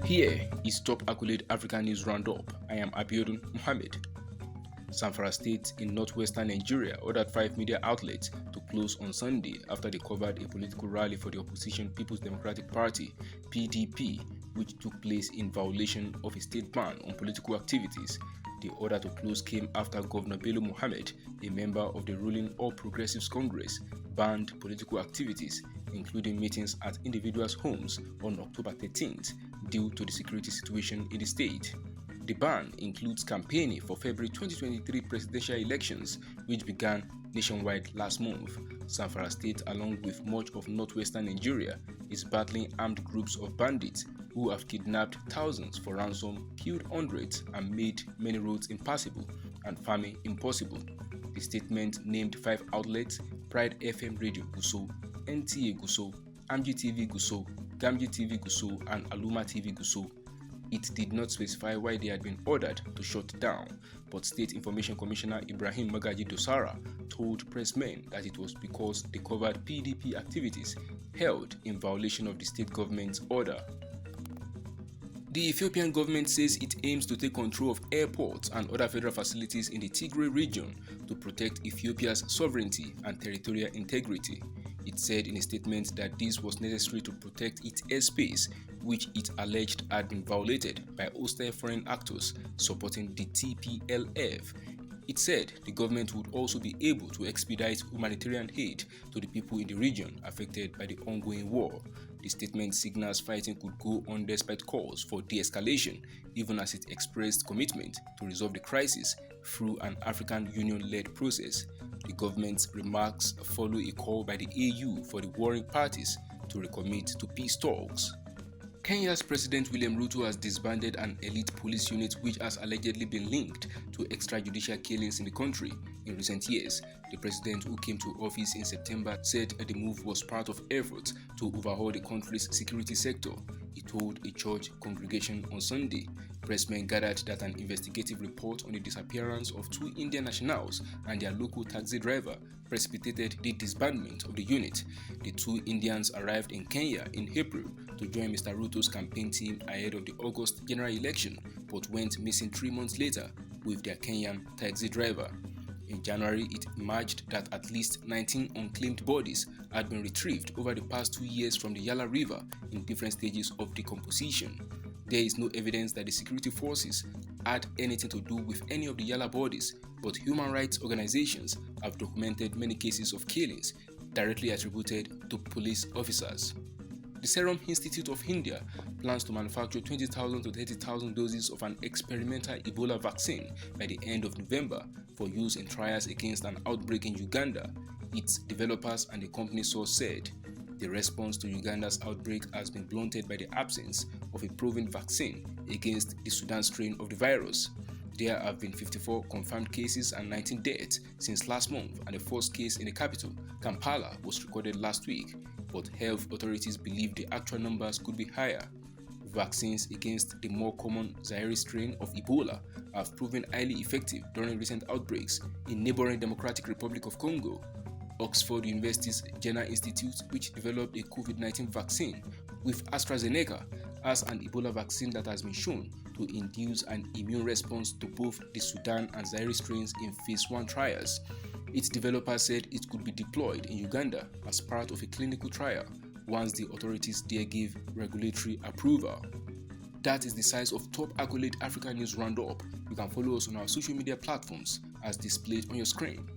Here is Top Accolade African News Roundup. I am Abiodun Mohammed. Zamfara State in northwestern Nigeria ordered 5 media outlets to close on Sunday after they covered a political rally for the opposition People's Democratic Party (PDP), which took place in violation of a state ban on political activities. The order to close came after Governor Bello Muhammad, a member of the ruling All Progressives Congress, banned political activities, including meetings at individuals' homes on October 13th due to the security situation in the state. The ban includes campaigning for February 2023 presidential elections, which began nationwide last month. Zamfara State, along with much of northwestern Nigeria, is battling armed groups of bandits who have kidnapped thousands for ransom, killed hundreds, and made many roads impassable and farming impossible. The statement named 5 outlets: Pride FM Radio Gusau, NTA Gusau, Amji TV Gusau, Gamji TV Gusau, and Aluma TV Gusau. It did not specify why they had been ordered to shut down, but State Information Commissioner Ibrahim Magaji Dosara told pressmen that it was because they covered PDP activities held in violation of the state government's order. The Ethiopian government says it aims to take control of airports and other federal facilities in the Tigray region to protect Ethiopia's sovereignty and territorial integrity. It said in a statement that this was necessary to protect its airspace, which it alleged had been violated by hostile foreign actors supporting the TPLF. It said the government would also be able to expedite humanitarian aid to the people in the region affected by the ongoing war. The statement signals fighting could go on despite calls for de-escalation, even as it expressed commitment to resolve the crisis through an African Union-led process. The government's remarks follow a call by the AU for the warring parties to recommit to peace talks. Kenya's President William Ruto has disbanded an elite police unit which has allegedly been linked to extrajudicial killings in the country in recent years. The president, who came to office in September, said the move was part of efforts to overhaul the country's security sector. He told a church congregation on Sunday. Pressmen gathered that an investigative report on the disappearance of 2 Indian nationals and their local taxi driver precipitated the disbandment of the unit. The 2 Indians arrived in Kenya in April to join Mr. Ruto's campaign team ahead of the August general election, but went missing 3 months later with their Kenyan taxi driver. In January, it emerged that at least 19 unclaimed bodies had been retrieved over the past 2 years from the Yala River in different stages of decomposition. There is no evidence that the security forces had anything to do with any of the Yala bodies, but human rights organizations have documented many cases of killings directly attributed to police officers. The Serum Institute of India plans to manufacture 20,000 to 30,000 doses of an experimental Ebola vaccine by the end of November for use in trials against an outbreak in Uganda, its developers and the company source said. The response to Uganda's outbreak has been blunted by the absence of a proven vaccine against the Sudan strain of the virus. There have been 54 confirmed cases and 19 deaths since last month, and the first case in the capital, Kampala, was recorded last week, but health authorities believe the actual numbers could be higher. Vaccines against the more common Zaire strain of Ebola have proven highly effective during recent outbreaks in neighboring Democratic Republic of Congo. Oxford University's Jenner Institute, which developed a COVID-19 vaccine with AstraZeneca, has an Ebola vaccine that has been shown to induce an immune response to both the Sudan and Zaire strains in phase 1 trials. Its developer said it could be deployed in Uganda as part of a clinical trial once the authorities there give regulatory approval. That is the size of Top Accolade African News Roundup. You can follow us on our social media platforms as displayed on your screen.